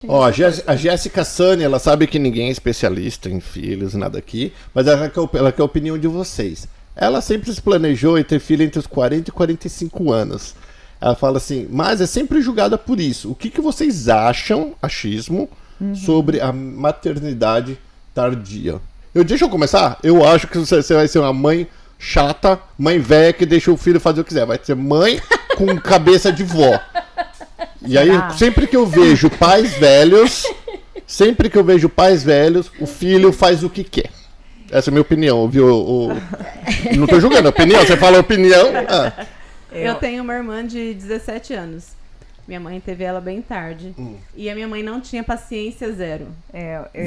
Ó, a Jéssica Sani, ela sabe que ninguém é especialista em filhos, nada aqui, mas ela quer a opinião de vocês. Ela sempre se planejou em ter filho entre os 40 e 45 anos. Ela fala assim, mas é sempre julgada por isso. O que vocês acham, achismo, sobre a maternidade tardia? Deixa eu começar? Eu acho que você vai ser uma mãe chata, mãe velha que deixa o filho fazer o que quiser. Vai ser mãe com cabeça de vó. E aí, sempre que eu vejo pais velhos, o filho faz o que quer. Essa é a minha opinião, viu? Não tô julgando a opinião, você fala opinião. Eu tenho uma irmã de 17 anos. Minha mãe teve ela bem tarde. E a minha mãe não tinha paciência zero.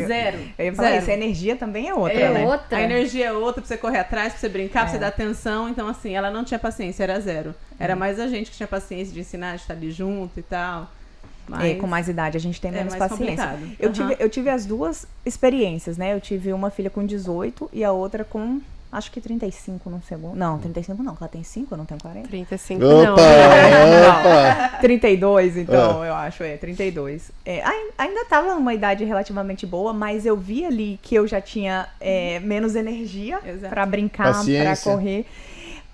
Zero. Eu ia falar isso, a energia também é outra, né? A energia é outra pra você correr atrás, pra você brincar, pra você dar atenção. Então, assim, ela não tinha paciência, era zero. Era mais a gente que tinha paciência de ensinar, de estar ali junto e tal. Mas com mais idade a gente tem menos paciência. Complicado. Eu tive as duas experiências, né? Eu tive uma filha com 18 e a outra com... Acho que 35 no segundo. Não, 35 não, ela tem 5, eu não tenho 40. 35 opa! 32, então, eu acho, 32. Ainda tava numa idade relativamente boa, mas eu vi ali que eu já tinha menos energia pra brincar, pra correr.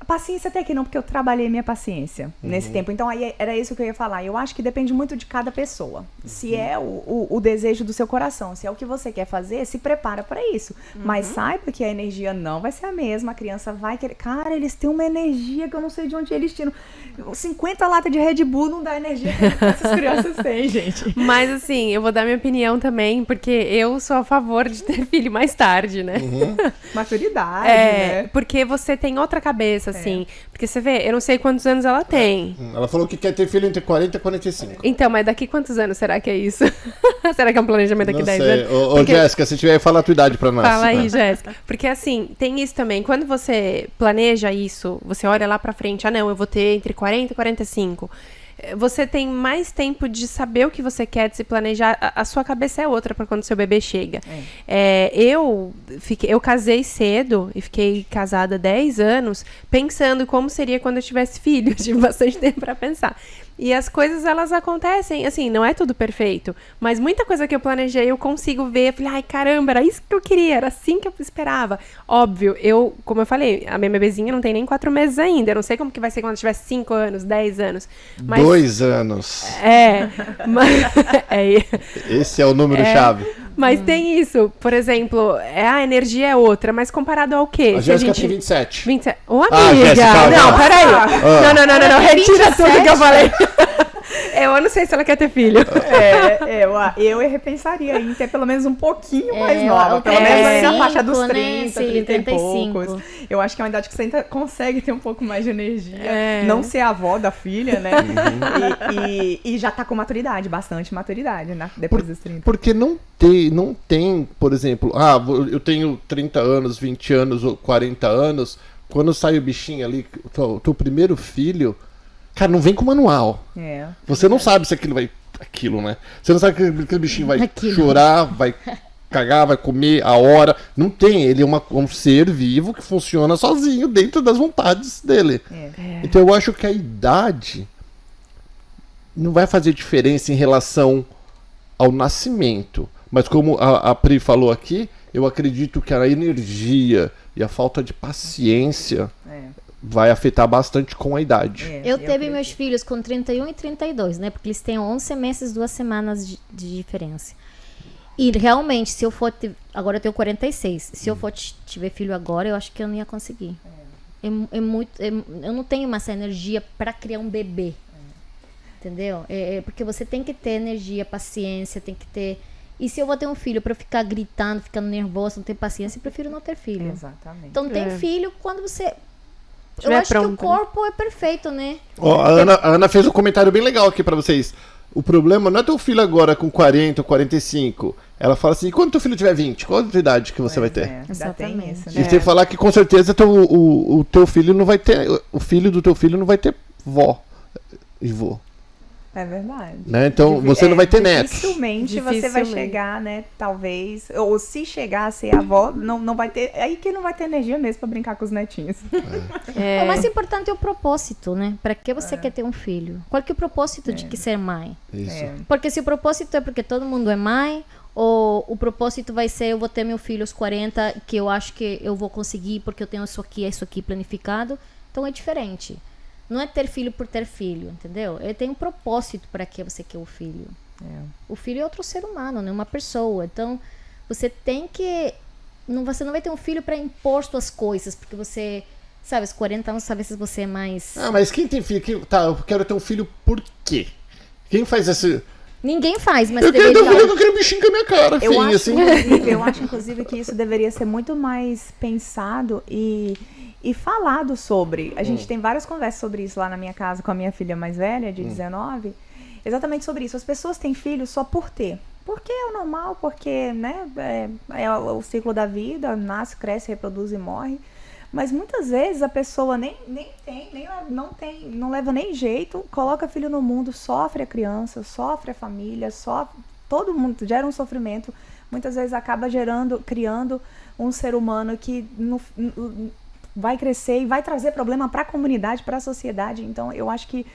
Paciência até que não, porque eu trabalhei minha paciência nesse tempo. Então, aí era isso que eu ia falar. Eu acho que depende muito de cada pessoa. Se é o desejo do seu coração, se é o que você quer fazer, se prepara para isso. Mas saiba que a energia não vai ser a mesma. A criança vai querer... Cara, eles têm uma energia que eu não sei de onde eles tiram. 50 latas de Red Bull não dá energia que essas crianças têm, gente. Mas, assim, eu vou dar minha opinião também, porque eu sou a favor de ter filho mais tarde, né? Maturidade, né? Porque você tem outra cabeça, assim. Porque você vê, eu não sei quantos anos ela tem. Ela falou que quer ter filho entre 40 e 45. Então, mas daqui quantos anos será que é isso? Será que é um planejamento daqui 10 anos? Ô, Jéssica, se tiver, fala a tua idade pra nós. Fala aí, Jéssica. Porque, assim, tem isso também. Quando você planeja isso, você olha lá pra frente, não, eu vou ter entre 40 e 45. Você tem mais tempo de saber o que você quer, de se planejar. A sua cabeça é outra para quando seu bebê chega. Eu casei cedo e fiquei casada 10 anos pensando como seria quando eu tivesse filho. Tive bastante tempo para pensar. E as coisas, elas acontecem, assim, não é tudo perfeito, mas muita coisa que eu planejei, eu consigo ver, falei, ai, caramba, era isso que eu queria, era assim que eu esperava. Óbvio, como eu falei, a minha bebezinha não tem nem 4 meses ainda, eu não sei como que vai ser quando tiver 5 anos, 10 anos. Mas, 2 anos. Esse é o número-chave. Mas tem isso, por exemplo, a energia é outra, mas comparado ao quê? A Jéssica tem 27. 27. Ô, amiga! Jéssica, não, peraí. Não, retira tudo que eu falei. Eu não sei se ela quer ter filho. Eu repensaria em ter pelo menos um pouquinho mais nova. Pelo menos ali na faixa dos 30, 30 e poucos. Eu acho que é uma idade que você ainda consegue ter um pouco mais de energia. Não ser a avó da filha, né? E já tá com maturidade, bastante maturidade, né? Depois dos 30. Porque não tem, por exemplo, eu tenho 30 anos, 20 anos ou 40 anos, quando sai o bichinho ali, o teu primeiro filho... Cara, não vem com manual. Você não sabe se aquilo vai... Aquilo, né? Você não sabe que aquele bichinho vai chorar, vai cagar, vai comer a hora. Não tem. Ele é um ser vivo que funciona sozinho dentro das vontades dele. Então eu acho que a idade não vai fazer diferença em relação ao nascimento. Mas como a Pri falou aqui, eu acredito que a energia e a falta de paciência... vai afetar bastante com a idade. Eu teve meus filhos com 31 e 32, né? Porque eles têm 11 meses, 2 semanas de diferença. E realmente, se eu for... Agora eu tenho 46. Se eu for tiver filho agora, eu acho que eu não ia conseguir. Eu não tenho mais essa energia para criar um bebê. Entendeu? Porque você tem que ter energia, paciência, tem que ter... E se eu vou ter um filho para ficar gritando, ficando nervoso, não ter paciência, eu prefiro não ter filho. Exatamente. Então tem filho quando você... Eu acho que o corpo é perfeito, né? A Ana fez um comentário bem legal aqui pra vocês. O problema não é teu filho agora com 40 ou 45. Ela fala assim, e quando teu filho tiver 20? Qual a idade que você vai ter? Exatamente. Isso, E tem que falar que com certeza o teu filho não vai ter... O filho do teu filho não vai ter vó e vô. É verdade. Né? Então, você não vai ter netos. Dificilmente você vai chegar, né? Talvez. Ou se chegar a ser avó, não vai ter. Aí que não vai ter energia mesmo pra brincar com os netinhos. O mais importante é o propósito, né? Pra que você quer ter um filho? Qual que é o propósito de que ser mãe? Isso. Porque se o propósito é porque todo mundo é mãe, ou o propósito vai ser eu vou ter meu filho aos 40, que eu acho que eu vou conseguir porque eu tenho isso aqui planificado. Então é diferente. Não é ter filho por ter filho, entendeu? Ele tem um propósito para que você quer o filho. O filho é outro ser humano, né? Uma pessoa. Então, você tem que... Você não vai ter um filho para impor suas coisas, porque você... Sabe, aos 40 anos, às vezes você é mais... Mas quem tem filho... eu quero ter um filho por quê? Quem faz esse... Ninguém faz, mas eu quero ter um filho com aquele bichinho com a minha cara, Eu acho, inclusive, que isso deveria ser muito mais pensado e falado sobre. A gente tem várias conversas sobre isso lá na minha casa com a minha filha mais velha, de 19. Exatamente sobre isso. As pessoas têm filhos só por ter. Porque é o normal, porque, né, é o ciclo da vida, nasce, cresce, reproduz e morre. Mas muitas vezes a pessoa não leva nem jeito, coloca filho no mundo, sofre a criança, sofre a família, sofre, todo mundo gera um sofrimento. Muitas vezes acaba criando um ser humano que vai crescer e vai trazer problema para a comunidade, para a sociedade. Então, eu acho que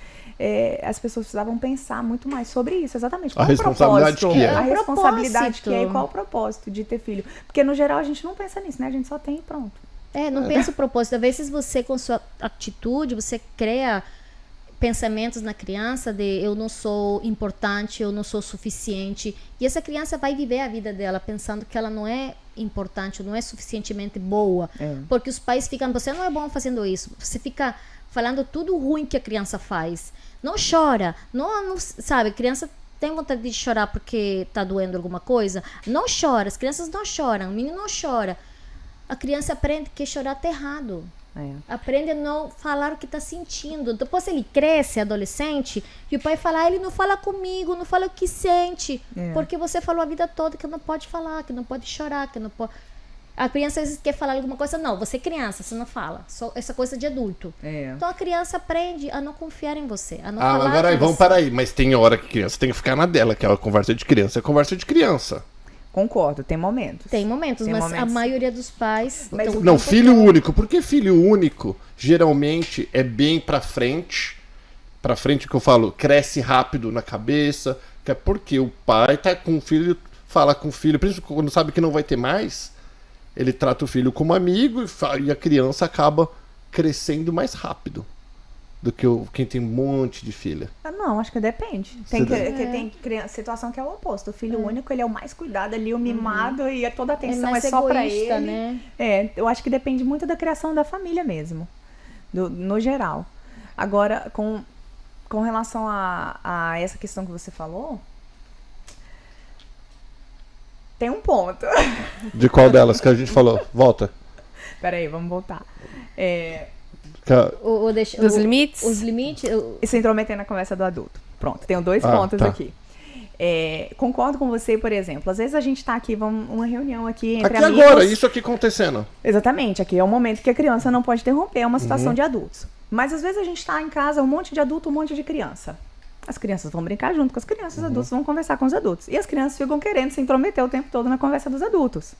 as pessoas precisavam pensar muito mais sobre isso, exatamente. Qual a responsabilidade que é. A responsabilidade que é e qual o propósito de ter filho. Porque, no geral, a gente não pensa nisso, né? A gente só tem e pronto. Não pensa o propósito. Às vezes você, com sua atitude, você cria pensamentos na criança de eu não sou importante, eu não sou suficiente. E essa criança vai viver a vida dela pensando que ela não é importante, não é suficientemente boa. Porque os pais ficam, você não é bom fazendo isso. Você fica falando tudo ruim que a criança faz. Não chora. Não sabe, criança tem vontade de chorar porque tá doendo alguma coisa. Não chora. As crianças não choram. O menino não chora. A criança aprende que chorar tá errado. Aprende a não falar o que está sentindo. Depois ele cresce, adolescente, e o pai fala, ele não fala comigo, não fala o que sente. Porque você falou a vida toda que não pode falar, que não pode chorar, que não pode... A criança às vezes quer falar alguma coisa. Não, você é criança, você não fala. Só essa coisa de adulto. Então a criança aprende a não confiar em você, a não falar. Agora aí, vamos parar aí. Mas tem hora que a criança tem que ficar na dela, que é a conversa de criança. É conversa de criança. Concordo, tem momentos. Tem momentos, mas a maioria dos pais... Não, filho único. Por que filho único geralmente é bem pra frente? Pra frente que eu falo, cresce rápido na cabeça. Que é porque o pai tá com o filho, fala com o filho, principalmente quando sabe que não vai ter mais, ele trata o filho como amigo e a criança acaba crescendo mais rápido do que quem tem um monte de filha. Não, acho que depende. Tem situação que é o oposto. O filho único, ele é o mais cuidado ali, o mimado, e toda a atenção é só pra ele. Né? Eu acho que depende muito da criação da família mesmo, no geral. Agora, com relação a essa questão que você falou, tem um ponto. De qual delas que a gente falou? Volta. Peraí, vamos voltar. Os limites? Os limites. E se intrometer na conversa do adulto. Pronto, tenho 2 pontos aqui. Concordo com você, por exemplo. Às vezes a gente tá aqui, uma reunião aqui entre amigos. Agora, isso aqui acontecendo. Exatamente, aqui é o momento que a criança não pode interromper uma situação de adultos. Mas às vezes a gente tá em casa, um monte de adulto, um monte de criança. As crianças vão brincar junto com as crianças, os adultos vão conversar com os adultos. E as crianças ficam querendo se intrometer o tempo todo na conversa dos adultos.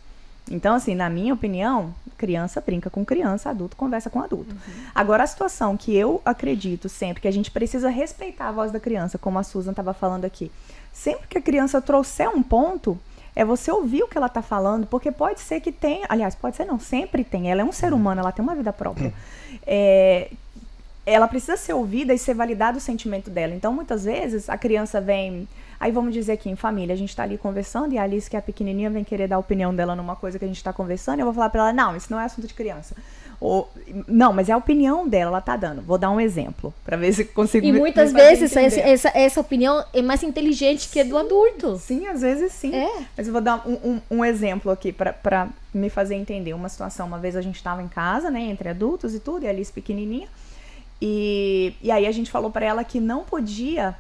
Então, assim, na minha opinião, criança brinca com criança, adulto conversa com adulto. Agora, a situação que eu acredito sempre que a gente precisa respeitar a voz da criança, como a Susan estava falando aqui. Sempre que a criança trouxer um ponto, é você ouvir o que ela está falando, porque pode ser que tenha... Aliás, pode ser não, sempre tem. Ela é um ser humano, ela tem uma vida própria. Ela precisa ser ouvida e ser validado o sentimento dela. Então, muitas vezes, a criança vem... Aí vamos dizer que em família, a gente tá ali conversando e a Alice, que é a pequenininha, vem querer dar a opinião dela numa coisa que a gente tá conversando, e eu vou falar pra ela, não, isso não é assunto de criança. Ou, não, mas é a opinião dela, ela tá dando. Vou dar um exemplo, pra ver se consigo... E muitas vezes essa opinião é mais inteligente que a do adulto. Sim, às vezes sim. Mas eu vou dar um exemplo aqui pra me fazer entender uma situação. Uma vez a gente tava em casa, né, entre adultos e tudo, e a Alice pequenininha, e aí a gente falou pra ela que não podia...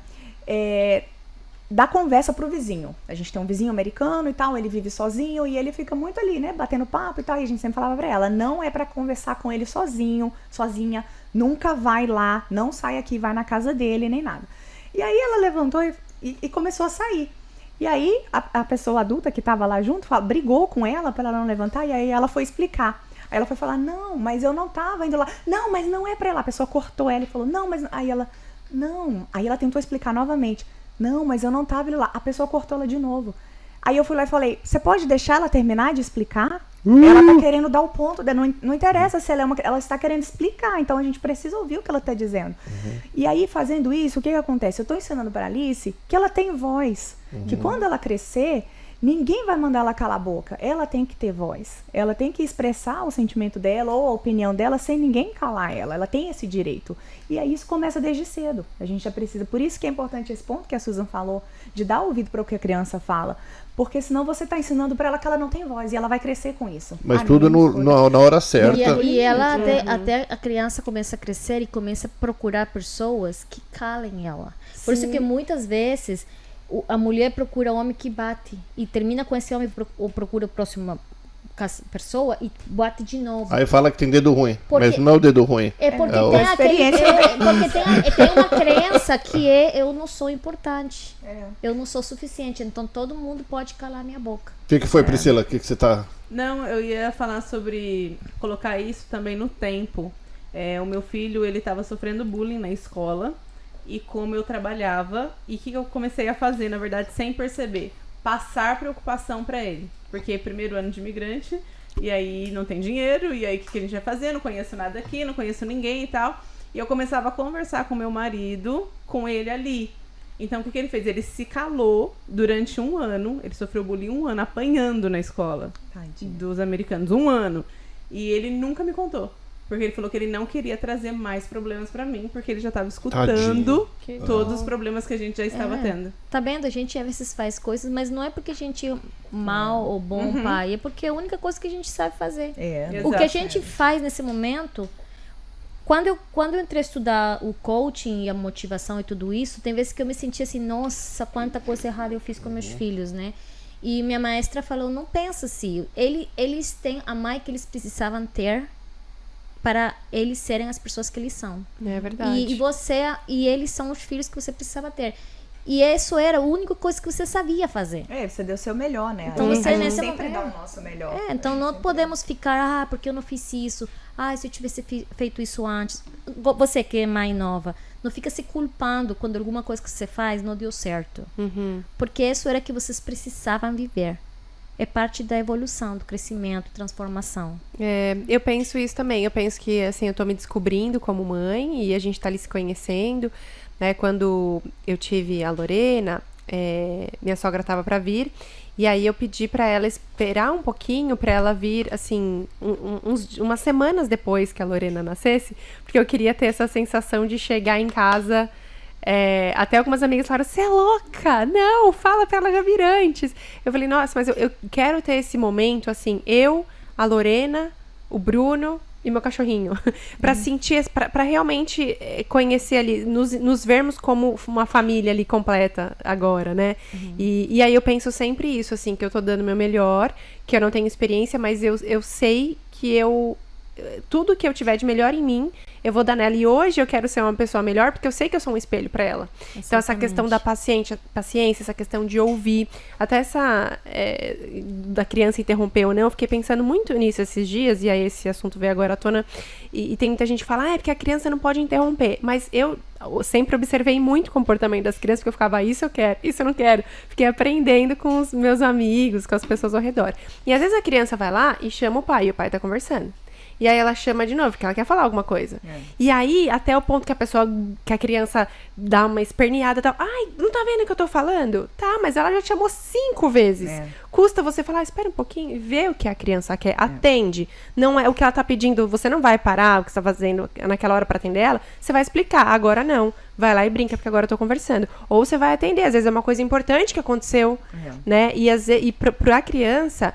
dar conversa pro vizinho. A gente tem um vizinho americano e tal, ele vive sozinho e ele fica muito ali, né, batendo papo e tal, e a gente sempre falava pra ela, não é pra conversar com ele sozinho, sozinha, nunca vai lá, não sai aqui, vai na casa dele, nem nada. E aí ela levantou e começou a sair. E aí a pessoa adulta que estava lá junto brigou com ela para ela não levantar, e aí ela foi explicar. Aí ela foi falar, não, mas eu não tava indo lá. Não, mas não é pra ir lá. A pessoa cortou ela e falou, não, mas... Aí ela, não. Aí ela tentou explicar novamente. Não, mas eu não tava indo lá. A pessoa cortou ela de novo. Aí eu fui lá e falei, você pode deixar ela terminar de explicar? Ela tá querendo dar o ponto, não interessa se ela está querendo explicar, então a gente precisa ouvir o que ela tá dizendo. E aí, fazendo isso, o que acontece? Eu tô ensinando pra Alice que ela tem voz, que quando ela crescer, ninguém vai mandar ela calar a boca, ela tem que ter voz, ela tem que expressar o sentimento dela ou a opinião dela sem ninguém calar ela tem esse direito. E aí isso começa desde cedo, a gente já precisa, por isso que é importante esse ponto que a Susan falou, de dar ouvido para o que a criança fala, porque senão você está ensinando para ela que ela não tem voz e ela vai crescer com isso. Mas tudo na hora certa. E ela até a criança começa a crescer e começa a procurar pessoas que calem ela. Por isso que muitas vezes a mulher procura o homem que bate e termina com esse homem ou procura a próxima pessoa e bate de novo. Aí fala que tem dedo ruim, mas não é o dedo ruim. É porque tem uma crença que eu não sou importante. Eu não sou suficiente, então todo mundo pode calar minha boca. O que foi, Priscila? O que você tá... Não, eu ia falar sobre colocar isso também no tempo. O meu filho, ele estava sofrendo bullying na escola. E como eu trabalhava, e o que eu comecei a fazer, na verdade, sem perceber? Passar preocupação para ele. Porque primeiro ano de imigrante, e aí não tem dinheiro, e aí o que a gente vai fazer? Não conheço nada aqui, não conheço ninguém e tal. E eu começava a conversar com meu marido, com ele ali. Então o que ele fez? Ele se calou durante 1 ano, ele sofreu bullying 1 ano, apanhando na escola dos americanos, 1 ano. E ele nunca me contou. Porque ele falou que ele não queria trazer mais problemas pra mim, porque ele já estava escutando todos os problemas que a gente já estava tendo. Tá vendo? A gente às vezes faz coisas, mas não é porque a gente é mal ou bom pai, é porque é a única coisa que a gente sabe fazer. O que a gente faz nesse momento, quando eu entrei a estudar o coaching e a motivação e tudo isso, tem vezes que eu me senti assim, nossa, quanta coisa errada eu fiz com meus filhos, né? E minha maestra falou, não pensa assim, eles têm a mãe que eles precisavam ter para eles serem as pessoas que eles são. É verdade. E eles são os filhos que você precisava ter. E isso era a única coisa que você sabia fazer. Você deu o seu melhor, né? Então você sempre dá o nosso melhor. Então não podemos ficar, porque eu não fiz isso. Se eu tivesse feito isso antes. Você que é mãe nova, não fica se culpando quando alguma coisa que você faz não deu certo. Porque isso era que vocês precisavam viver. É parte da evolução, do crescimento, transformação. Eu penso isso também. Eu penso que, assim, eu tô me descobrindo como mãe e a gente tá ali se conhecendo, né? Quando eu tive a Lorena, minha sogra tava pra vir e aí eu pedi pra ela esperar um pouquinho pra ela vir, assim, umas semanas depois que a Lorena nascesse, porque eu queria ter essa sensação de chegar em casa... até algumas amigas falaram, você é louca? Não, fala pra ela já vir antes. Eu falei, nossa, mas eu quero ter esse momento, assim, eu, a Lorena, o Bruno e meu cachorrinho. Pra sentir, pra realmente conhecer ali, nos vermos como uma família ali completa agora, né? E aí eu penso sempre isso, assim, que eu tô dando o meu melhor, que eu não tenho experiência, mas eu sei que tudo que eu tiver de melhor em mim, eu vou dar nela. E hoje eu quero ser uma pessoa melhor, porque eu sei que eu sou um espelho pra ela. Exatamente. Então essa questão da paciência, essa questão de ouvir, até essa da criança interromper ou não, eu fiquei pensando muito nisso esses dias, e aí esse assunto veio agora à tona, e tem muita gente que fala, é porque a criança não pode interromper, mas eu sempre observei muito o comportamento das crianças, porque eu ficava, isso eu quero, isso eu não quero. Fiquei aprendendo com os meus amigos, com as pessoas ao redor. E às vezes a criança vai lá e chama o pai, e o pai tá conversando. E aí ela chama de novo, porque ela quer falar alguma coisa. E aí, até o ponto que a criança dá uma esperneada e tal. Ai, não tá vendo o que eu tô falando? Tá, mas ela já te chamou 5 vezes. Custa você falar, espera um pouquinho e vê o que a criança quer. Atende. Não é o que ela tá pedindo, você não vai parar o que você tá fazendo naquela hora pra atender ela. Você vai explicar, agora não. Vai lá e brinca, porque agora eu tô conversando. Ou você vai atender, às vezes é uma coisa importante que aconteceu, né? E pra criança...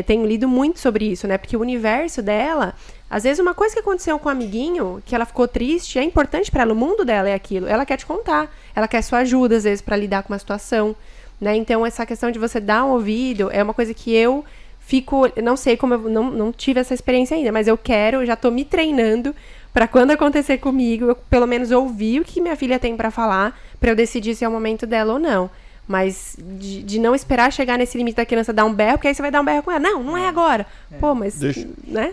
tenho lido muito sobre isso, né? Porque o universo dela, às vezes uma coisa que aconteceu com um amiguinho, que ela ficou triste, é importante pra ela, o mundo dela é aquilo. Ela quer te contar, ela quer sua ajuda, às vezes, pra lidar com uma situação, né? Então, essa questão de você dar um ouvido é uma coisa que eu fico, não sei como eu não tive essa experiência ainda, mas eu já tô me treinando pra quando acontecer comigo, eu pelo menos ouvir o que minha filha tem pra falar, pra eu decidir se é o momento dela ou não. Mas de não esperar chegar nesse limite da criança dar um berro, porque aí você vai dar um berro com ela. Não é agora. Pô, mas, né?